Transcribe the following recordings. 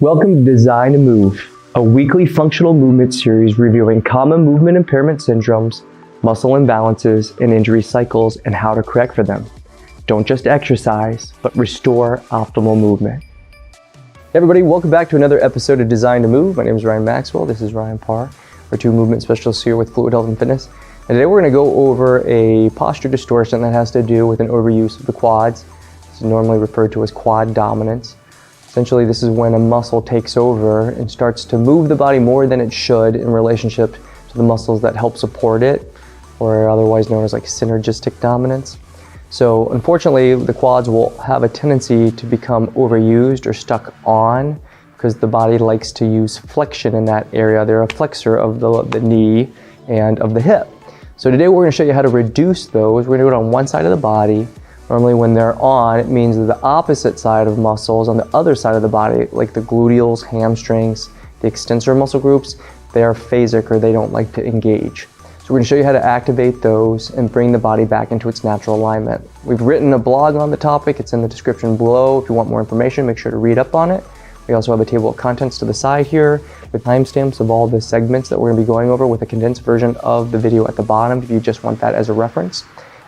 Welcome to Design to Move, a weekly functional movement series reviewing common movement impairment syndromes, muscle imbalances, and injury cycles and how to correct for them. Don't just exercise, but restore optimal movement. Hey everybody, welcome back to another episode of Design to Move. My name is Ryan Maxwell. This is Ryan Parr. We're two movement specialists here with Fluid Health and Fitness. And today we're going to go over a posture distortion that has to do with an overuse of the quads. It's normally referred to as quad dominance. Essentially, this is when a muscle takes over and starts to move the body more than it should in relationship to the muscles that help support it, or otherwise known as like synergistic dominance. So unfortunately, the quads will have a tendency to become overused or stuck on because the body likes to use flexion in that area. They're a flexor of the knee and of the hip. So today we're going to show you how to reduce those. We're going to do it on one side of the body. Normally when they're on, it means that the opposite side of muscles on the other side of the body, like the gluteals, hamstrings, the extensor muscle groups, they are phasic or they don't like to engage. So we're going to show you how to activate those and bring the body back into its natural alignment. We've written a blog on the topic. It's in the description below. If you want more information, make sure to read up on it. We also have a table of contents to the side here with timestamps of all the segments that we're going to be going over with a condensed version of the video at the bottom if you just want that as a reference.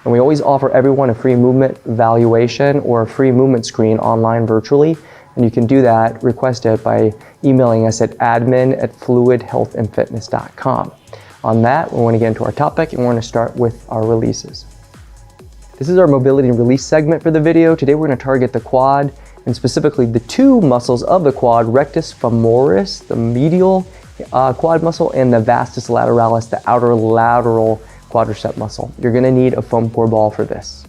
And we always offer everyone a free movement evaluation or a free movement screen online virtually. And you can do that, request it by emailing us at admin@fluidhealthandfitness.com. On that, we want to get into our topic and we're going to start with our releases. This is our mobility and release segment for the video. Today we're going to target the quad and specifically the two muscles of the quad, rectus femoris, the medial quad muscle, and the vastus lateralis, the outer lateral quadriceps muscle. You're going to need a foam core ball for this.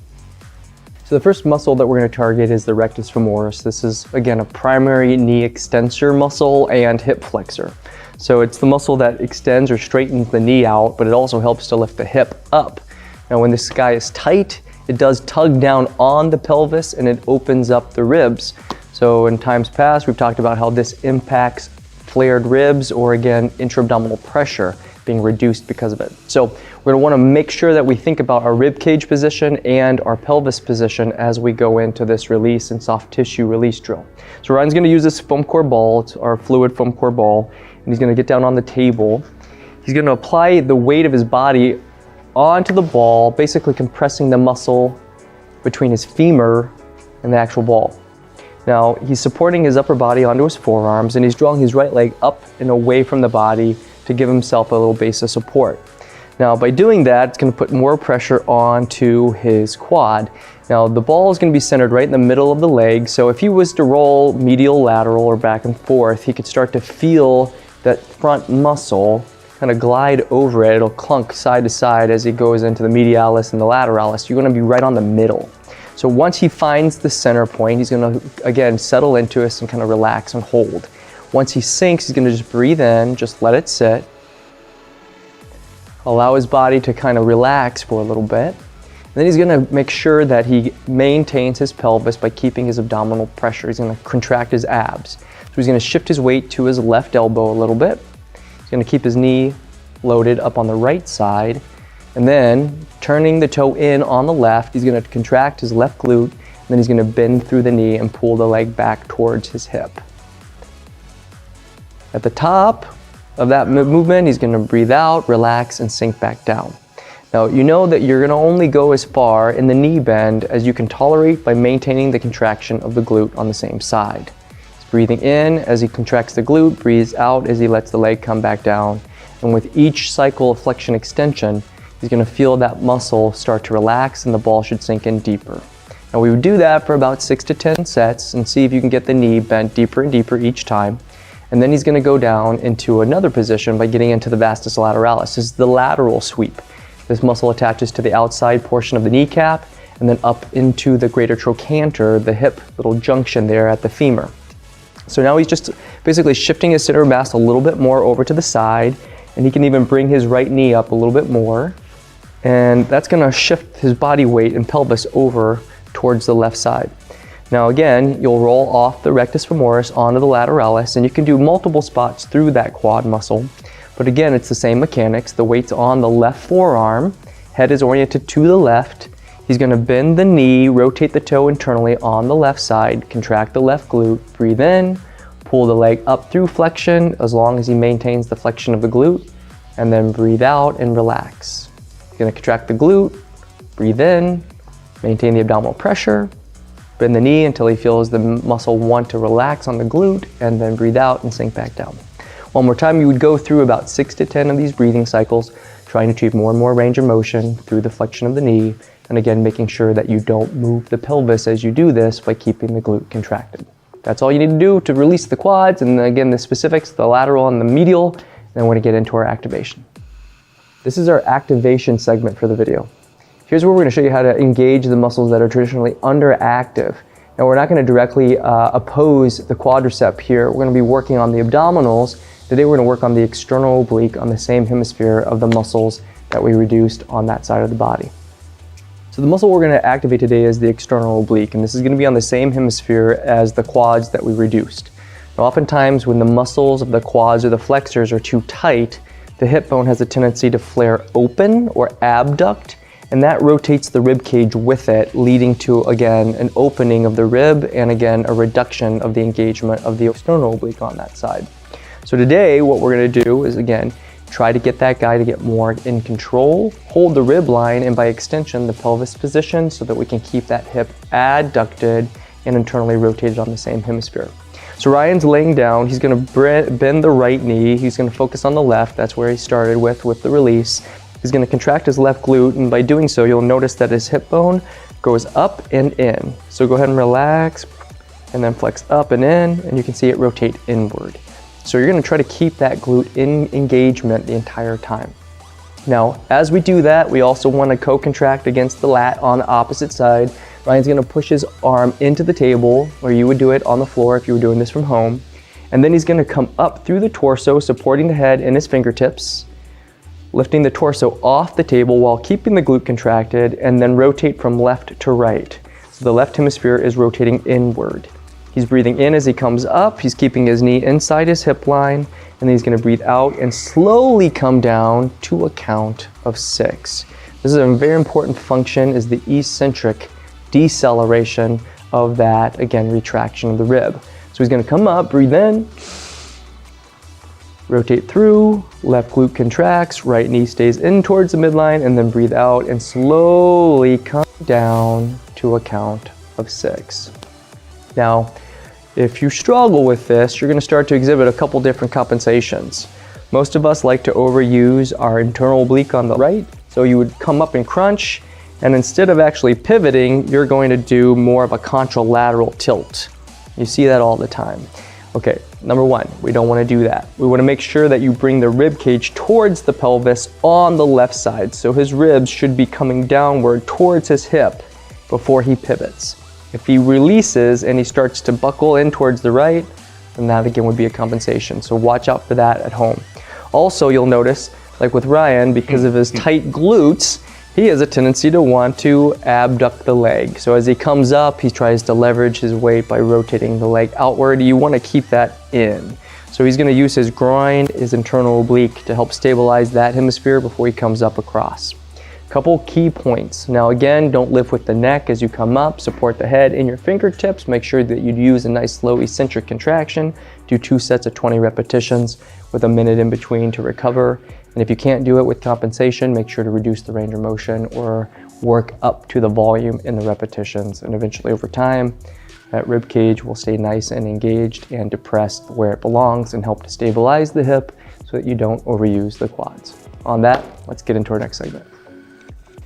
So the first muscle that we're going to target is the rectus femoris. This is, again, a primary knee extensor muscle and hip flexor. So it's the muscle that extends or straightens the knee out, but it also helps to lift the hip up. Now when this guy is tight, it does tug down on the pelvis and it opens up the ribs. So in times past, we've talked about how this impacts flared ribs or again, intra-abdominal pressure being reduced because of it. So we're going to want to make sure that we think about our rib cage position and our pelvis position as we go into this release and soft tissue release drill. So Ryan's going to use this foam core ball, it's our fluid foam core ball, and he's going to get down on the table. He's going to apply the weight of his body onto the ball, basically compressing the muscle between his femur and the actual ball. Now he's supporting his upper body onto his forearms and he's drawing his right leg up and away from the body to give himself a little base of support. Now by doing that, it's going to put more pressure onto his quad. Now the ball is going to be centered right in the middle of the leg, so if he was to roll medial lateral or back and forth, he could start to feel that front muscle kind of glide over it. It'll clunk side to side as he goes into the medialis and the lateralis. You're going to be right on the middle. So once he finds the center point, he's going to again settle into us and kind of relax and hold. Once he sinks, he's going to just breathe in, just let it sit. Allow his body to kind of relax for a little bit. And then he's going to make sure that he maintains his pelvis by keeping his abdominal pressure. He's going to contract his abs. So he's going to shift his weight to his left elbow a little bit. He's going to keep his knee loaded up on the right side. And then turning the toe in on the left, he's going to contract his left glute. And then he's going to bend through the knee and pull the leg back towards his hip. At the top of that movement, he's going to breathe out, relax, and sink back down. Now, you know that you're going to only go as far in the knee bend as you can tolerate by maintaining the contraction of the glute on the same side. He's breathing in as he contracts the glute, breathes out as he lets the leg come back down. And with each cycle of flexion extension, he's going to feel that muscle start to relax and the ball should sink in deeper. Now, we would do that for about 6 to 10 sets and see if you can get the knee bent deeper and deeper each time. And then he's going to go down into another position by getting into the vastus lateralis. This is the lateral sweep. This muscle attaches to the outside portion of the kneecap and then up into the greater trochanter, the hip little junction there at the femur. So now he's just basically shifting his center of mass a little bit more over to the side, and he can even bring his right knee up a little bit more. And that's going to shift his body weight and pelvis over towards the left side. Now again, you'll roll off the rectus femoris onto the lateralis, and you can do multiple spots through that quad muscle. But again, it's the same mechanics. The weight's on the left forearm, head is oriented to the left. He's going to bend the knee, rotate the toe internally on the left side, contract the left glute, breathe in, Pull the leg up through flexion as long as he maintains the flexion of the glute, and then breathe out and relax. You're gonna contract the glute, breathe in, maintain the abdominal pressure, bend the knee until he feels the muscle want to relax on the glute, and then breathe out and sink back down. One more time, you would go through about 6 to 10 of these breathing cycles, trying to achieve more and more range of motion through the flexion of the knee, and again, making sure that you don't move the pelvis as you do this by keeping the glute contracted. That's all you need to do to release the quads, and again, the specifics, the lateral and the medial, and then we're gonna get into our activation. This is our activation segment for the video. Here's where we're gonna show you how to engage the muscles that are traditionally underactive. Now, we're not gonna directly oppose the quadricep here. We're gonna be working on the abdominals. Today, we're gonna work on the external oblique on the same hemisphere of the muscles that we reduced on that side of the body. So the muscle we're gonna activate today is the external oblique, and this is gonna be on the same hemisphere as the quads that we reduced. Now, oftentimes when the muscles of the quads or the flexors are too tight, the hip bone has a tendency to flare open or abduct, and that rotates the rib cage with it, leading to, again, an opening of the rib and, again, a reduction of the engagement of the external oblique on that side. So today, what we're gonna do is, again, try to get that guy to get more in control, hold the rib line, and by extension, the pelvis position so that we can keep that hip adducted and internally rotated on the same hemisphere. So Ryan's laying down, he's gonna bend the right knee, he's gonna focus on the left, that's where he started with the release. He's gonna contract his left glute, and by doing so, you'll notice that his hip bone goes up and in. So go ahead and relax, and then flex up and in, and you can see it rotate inward. So you're gonna try to keep that glute in engagement the entire time. Now, as we do that, we also wanna co-contract against the lat on the opposite side. Ryan's gonna push his arm into the table, or you would do it on the floor if you were doing this from home. And then he's gonna come up through the torso, supporting the head in his fingertips, lifting the torso off the table while keeping the glute contracted, and then rotate from left to right. So the left hemisphere is rotating inward. He's breathing in as he comes up, he's keeping his knee inside his hip line, and then he's gonna breathe out and slowly come down to a count of 6. This is a very important function, is the eccentric deceleration of that, again, retraction of the rib. So he's gonna come up, breathe in, rotate through, left glute contracts, right knee stays in towards the midline, and then breathe out and slowly come down to a count of 6. Now, if you struggle with this, you're gonna start to exhibit a couple different compensations. Most of us like to overuse our internal oblique on the right, so you would come up and crunch, and instead of actually pivoting, you're going to do more of a contralateral tilt. You see that all the time. Okay, number one, we don't wanna do that. We wanna make sure that you bring the rib cage towards the pelvis on the left side, so his ribs should be coming downward towards his hip before he pivots. If he releases and he starts to buckle in towards the right, then that again would be a compensation. So watch out for that at home. Also, you'll notice, like with Ryan, because of his tight glutes, he has a tendency to want to abduct the leg. So as he comes up, he tries to leverage his weight by rotating the leg outward. You want to keep that in. So he's going to use his groin, his internal oblique, to help stabilize that hemisphere before he comes up across. Couple key points. Now again, don't lift with the neck as you come up. Support the head in your fingertips. Make sure that you use a nice slow eccentric contraction. Do 2 sets of 20 repetitions with a minute in between to recover. And if you can't do it with compensation, make sure to reduce the range of motion or work up to the volume in the repetitions. And eventually over time, that rib cage will stay nice and engaged and depressed where it belongs and help to stabilize the hip so that you don't overuse the quads. On that, let's get into our next segment.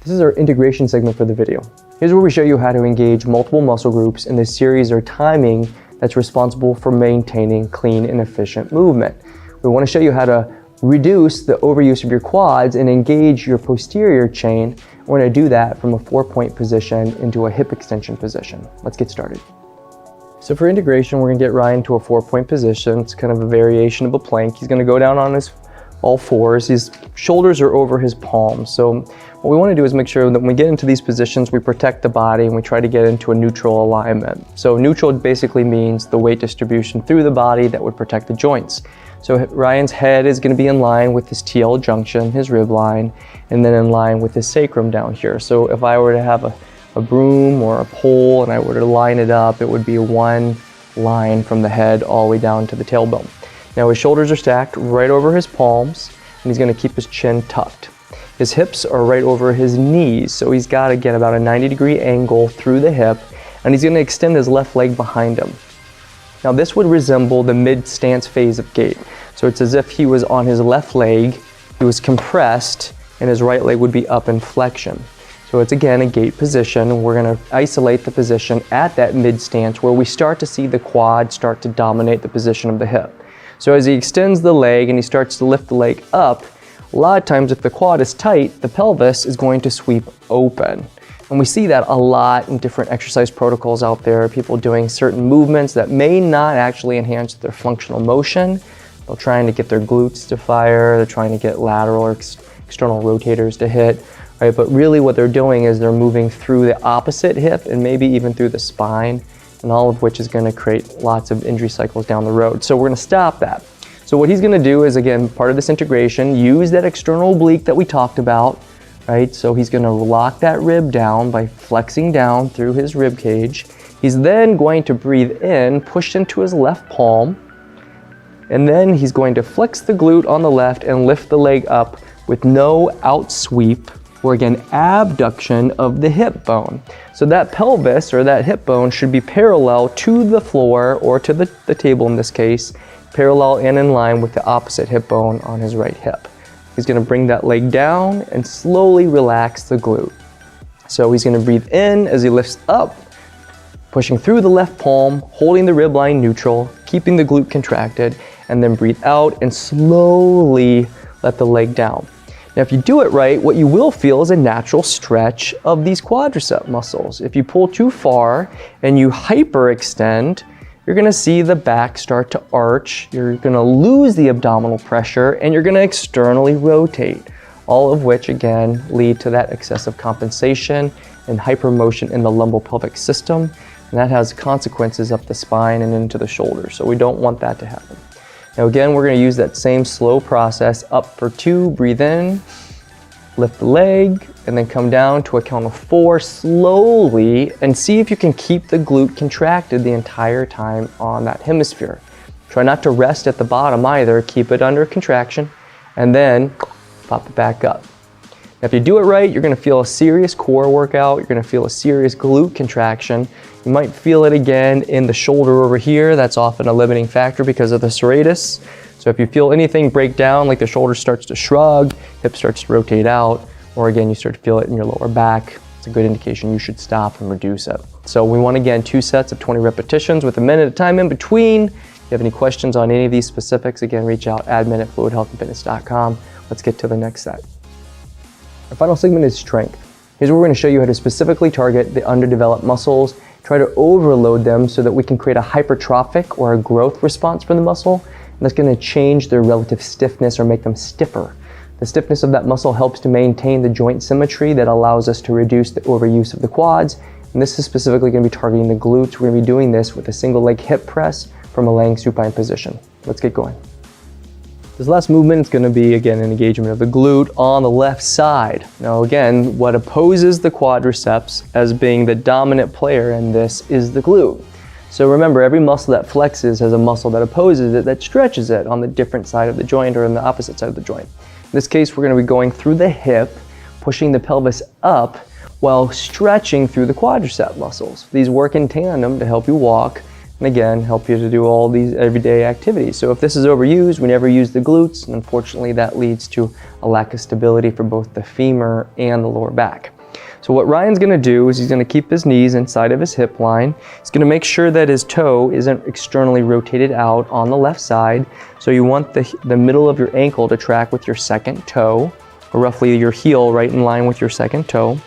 This is our integration segment for the video. Here's where we show you how to engage multiple muscle groups in this series or timing that's responsible for maintaining clean and efficient movement. We want to show you how to reduce the overuse of your quads and engage your posterior chain. We're going to do that from a 4-point position into a hip extension position. Let's get started. So for integration, we're going to get Ryan to a 4-point position. It's kind of a variation of a plank. He's going to go down on his all fours. His shoulders are over his palms. So what we want to do is make sure that when we get into these positions, we protect the body and we try to get into a neutral alignment. So neutral basically means the weight distribution through the body that would protect the joints. So Ryan's head is going to be in line with his TL junction, his rib line, and then in line with his sacrum down here. So if I were to have a broom or a pole and I were to line it up, it would be one line from the head all the way down to the tailbone. Now his shoulders are stacked right over his palms, and he's going to keep his chin tucked. His hips are right over his knees, so he's got to get about a 90-degree angle through the hip, and he's going to extend his left leg behind him. Now this would resemble the mid-stance phase of gait. So it's as if he was on his left leg, he was compressed, and his right leg would be up in flexion. So it's again a gait position. We're going to isolate the position at that mid-stance where we start to see the quad start to dominate the position of the hip. So as he extends the leg and he starts to lift the leg up, a lot of times if the quad is tight, the pelvis is going to sweep open. And we see that a lot in different exercise protocols out there, people doing certain movements that may not actually enhance their functional motion. They're trying to get their glutes to fire, they're trying to get lateral or external rotators to hit, right? But really what they're doing is they're moving through the opposite hip and maybe even through the spine, and all of which is going to create lots of injury cycles down the road. So we're going to stop that. So what he's going to do is, again, part of this integration, use that external oblique that we talked about, right? So he's going to lock that rib down by flexing down through his rib cage. He's then going to breathe in, push into his left palm, and then he's going to flex the glute on the left and lift the leg up with no out sweep, or again, abduction of the hip bone. So that pelvis or that hip bone should be parallel to the floor or to the table in this case, parallel and in line with the opposite hip bone on his right hip. He's going to bring that leg down and slowly relax the glute. So he's going to breathe in as he lifts up, pushing through the left palm, holding the rib line neutral, keeping the glute contracted, and then breathe out and slowly let the leg down. Now, if you do it right, what you will feel is a natural stretch of these quadricep muscles. If you pull too far and you hyperextend, you're going to see the back start to arch, you're going to lose the abdominal pressure, and you're going to externally rotate, all of which again lead to that excessive compensation and hypermotion in the lumbopelvic system, and that has consequences up the spine and into the shoulders, so we don't want that to happen. Now again, we're going to use that same slow process. Up for 2, breathe in, lift the leg, and then come down to a count of 4 slowly, and see if you can keep the glute contracted the entire time on that hemisphere. Try not to rest at the bottom either, keep it under contraction, and then pop it back up. Now, if you do it right, you're going to feel a serious core workout, you're going to feel a serious glute contraction. You might feel it again in the shoulder over here. That's often a limiting factor because of the serratus. So if you feel anything break down, like the shoulder starts to shrug, hip starts to rotate out, or again, you start to feel it in your lower back, it's a good indication you should stop and reduce it. So we want, again, 2 sets of 20 repetitions with a minute of time in between. If you have any questions on any of these specifics, again, reach out, admin@fluidhealthandfitness.com. Let's get to the next set. Our final segment is strength. Here's where we're going to show you how to specifically target the underdeveloped muscles, try to overload them so that we can create a hypertrophic or a growth response from the muscle, and that's going to change their relative stiffness or make them stiffer. The stiffness of that muscle helps to maintain the joint symmetry that allows us to reduce the overuse of the quads, and this is specifically going to be targeting the glutes. We're going to be doing this with a single leg hip press from a laying supine position. Let's get going. This last movement is going to be, again, an engagement of the glute on the left side. Now, again, what opposes the quadriceps as being the dominant player in this is the glute. So remember, every muscle that flexes has a muscle that opposes it, that stretches it on the different side of the joint or on the opposite side of the joint. In this case, we're going to be going through the hip, pushing the pelvis up while stretching through the quadricep muscles. These work in tandem to help you walk, and again, help you to do all these everyday activities. So if this is overused, we never use the glutes, and unfortunately that leads to a lack of stability for both the femur and the lower back. So what Ryan's going to do is he's going to keep his knees inside of his hip line. He's going to make sure that his toe isn't externally rotated out on the left side. So you want the middle of your ankle to track with your second toe, or roughly your heel right in line with your second toe.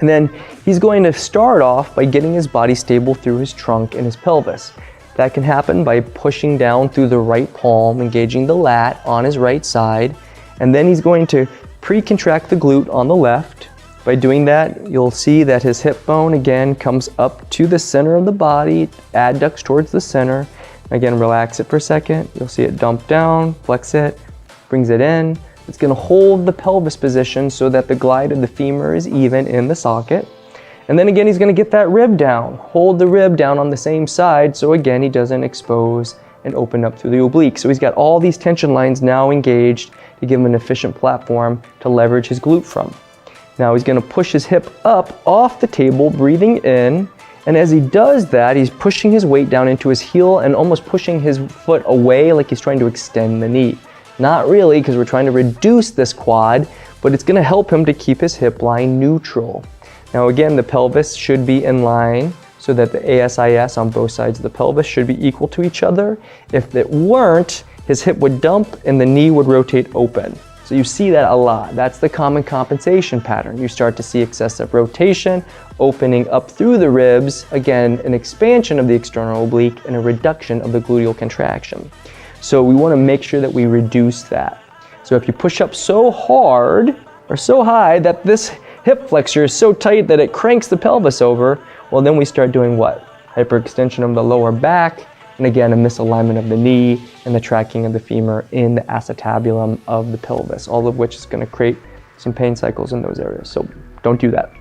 And then he's going to start off by getting his body stable through his trunk and his pelvis. That can happen by pushing down through the right palm, engaging the lat on his right side. And then he's going to pre-contract the glute on the left. By doing that, you'll see that his hip bone again comes up to the center of the body, adducts towards the center. Again, relax it for a second. You'll see it dump down, flex it, brings it in. It's going to hold the pelvis position so that the glide of the femur is even in the socket. And then again, he's going to get that rib down. Hold the rib down on the same side, so again, he doesn't expose and open up through the oblique. So he's got all these tension lines now engaged to give him an efficient platform to leverage his glute from. Now he's going to push his hip up off the table, breathing in. And as he does that, he's pushing his weight down into his heel and almost pushing his foot away like he's trying to extend the knee. Not really, because we're trying to reduce this quad, but it's going to help him to keep his hip line neutral. Now again, the pelvis should be in line so that the ASIS on both sides of the pelvis should be equal to each other. If it weren't, his hip would dump and the knee would rotate open. So you see that a lot. That's the common compensation pattern. You start to see excessive rotation, opening up through the ribs, again, an expansion of the external oblique and a reduction of the gluteal contraction. So we want to make sure that we reduce that. So if you push up so hard or so high that this hip flexor is so tight that it cranks the pelvis over, well, then we start doing what? Hyperextension of the lower back, and again, a misalignment of the knee and the tracking of the femur in the acetabulum of the pelvis, all of which is going to create some pain cycles in those areas. So don't do that.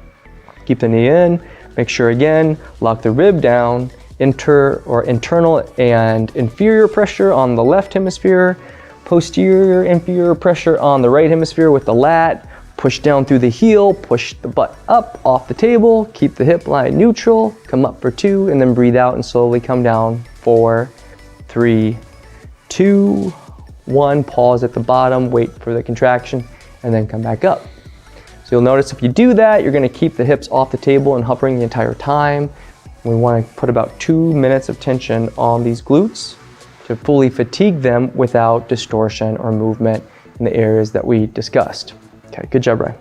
Keep the knee in, make sure again, lock the rib down, internal and inferior pressure on the left hemisphere, posterior inferior pressure on the right hemisphere with the lat, push down through the heel, push the butt up off the table, keep the hip line neutral, come up for 2, and then breathe out and slowly come down. 4, 3, 2, 1, pause at the bottom, wait for the contraction, and then come back up. So you'll notice if you do that, you're going to keep the hips off the table and hovering the entire time. We want to put about 2 minutes of tension on these glutes to fully fatigue them without distortion or movement in the areas that we discussed. Okay, good job, Ryan.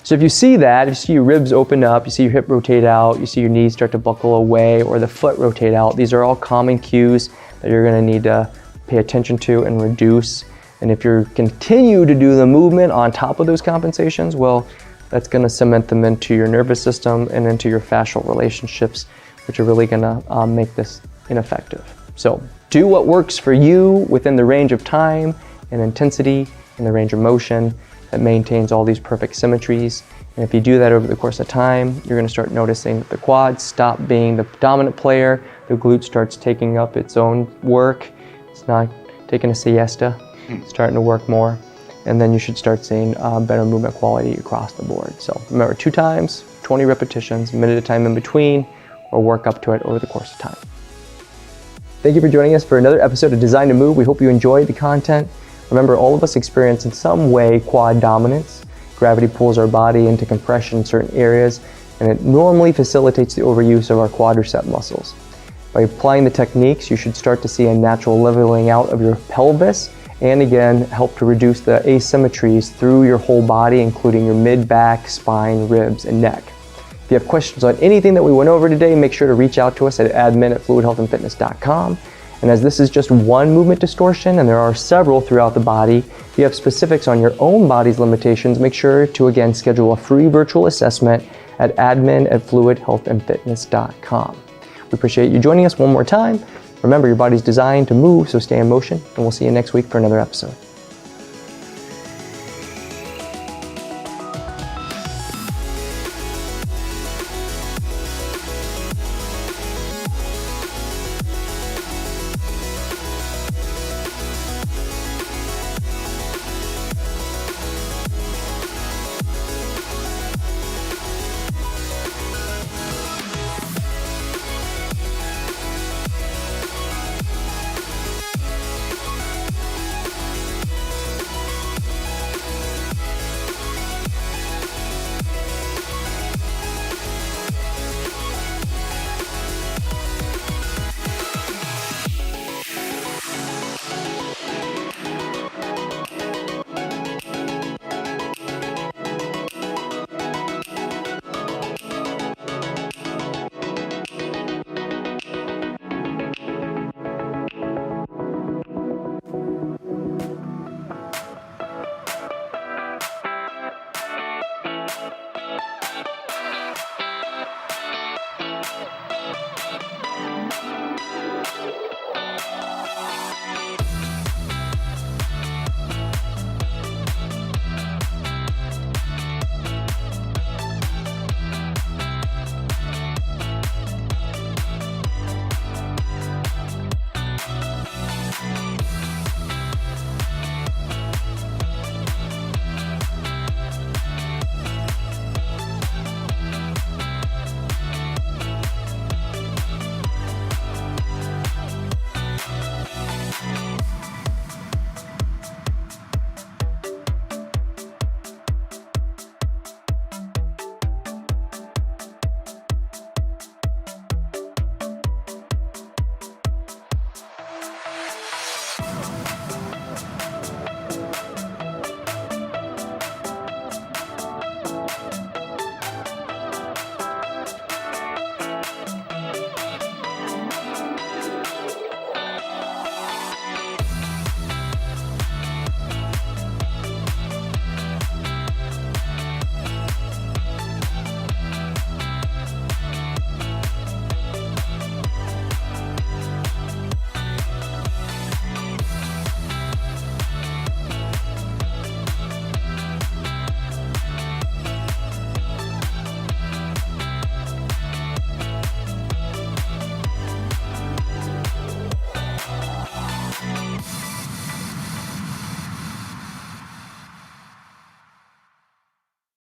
So if you see that, if you see your ribs open up, you see your hip rotate out, you see your knees start to buckle away or the foot rotate out, these are all common cues that you're going to need to pay attention to and reduce. And if you continue to do the movement on top of those compensations, well, that's going to cement them into your nervous system and into your fascial relationships, which are really going to make this ineffective. So do what works for you within the range of time and intensity and the range of motion that maintains all these perfect symmetries. And if you do that over the course of time, you're going to start noticing that the quads stop being the dominant player, the glute starts taking up its own work, it's not taking a siesta, it's starting to work more, and then you should start seeing better movement quality across the board. So remember, 2 times, 20 repetitions, a minute of time in between, or work up to it over the course of time. Thank you for joining us for another episode of Design to Move. We hope you enjoyed the content. Remember, all of us experience in some way quad dominance. Gravity pulls our body into compression in certain areas, and it normally facilitates the overuse of our quadriceps muscles. By applying the techniques, you should start to see a natural leveling out of your pelvis, and again, help to reduce the asymmetries through your whole body, including your mid-back, spine, ribs, and neck. If you have questions on anything that we went over today, make sure to reach out to us at admin@fluidhealthandfitness.com. And as this is just one movement distortion, and there are several throughout the body, if you have specifics on your own body's limitations, make sure to again schedule a free virtual assessment at admin@fluidhealthandfitness.com. We appreciate you joining us one more time. Remember, your body's designed to move, so stay in motion, and we'll see you next week for another episode.